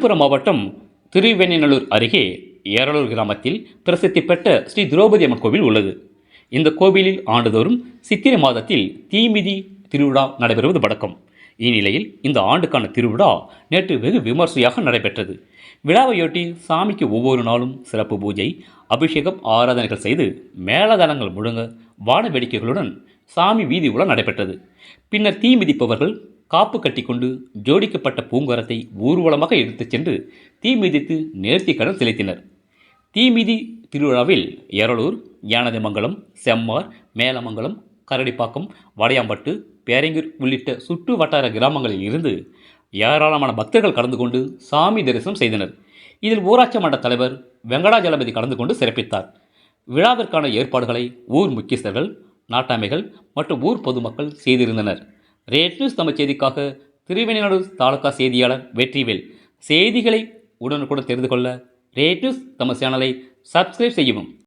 விழுப்புரம் மாவட்டம் திருவெண்ணநல்லூர் அருகே ஏரலூர் கிராமத்தில் பிரசித்தி பெற்ற ஸ்ரீ திரௌபதி அம்மன் கோவில் உள்ளது. இந்த கோவிலில் ஆண்டுதோறும் சித்திரை மாதத்தில் தீமிதி திருவிழா நடைபெறுவது வழக்கம். இந்நிலையில் இந்த ஆண்டுக்கான திருவிழா நேற்று வெகு விமர்சையாக நடைபெற்றது. விழாவையொட்டி சாமிக்கு ஒவ்வொரு நாளும் சிறப்பு பூஜை, அபிஷேகம், ஆராதனைகள் செய்து மேளதாளங்கள் முழங்க வான வேடிக்கைகளுடன் சாமி வீதி உலா நடைபெற்றது. பின்னர் தீ மிதிப்பவர்கள் காப்பு கட்டிக்கொண்டு ஜோடிக்கப்பட்ட பூங்கரத்தை ஊர்வலமாக எடுத்துச் சென்று தீ மிதித்து நேர்த்திக்கடன் செலுத்தினர். தீமிதி திருவிழாவில் ஏரலூர், யானதிமங்கலம், செம்மார், மேலமங்கலம், கரடிப்பாக்கம், வடையாம்பட்டு, பேரங்கூர் உள்ளிட்ட சுற்று வட்டார கிராமங்களில் இருந்து ஏராளமான பக்தர்கள் கலந்து கொண்டு சாமி தரிசனம் செய்தனர். இதில் ஊராட்சி மன்ற தலைவர் வெங்கடாஜலபதி கலந்து கொண்டு சிறப்பித்தார். விழாவிற்கான ஏற்பாடுகளை ஊர் முக்கியஸ்தர்கள், நாட்டாமைகள் மற்றும் ஊர் பொதுமக்கள் செய்திருந்தனர். ரேட் நியூஸ் தமிழ் செய்திக்காக திருவெண்ணநல்லூர் தாலுகா செய்தியாளர் வெற்றிவேல். செய்திகளை உடனுக்குடன் தெரிந்து கொள்ள ரேட் நியூஸ் தமிழ் சேனலை சப்ஸ்கிரைப் செய்யவும்.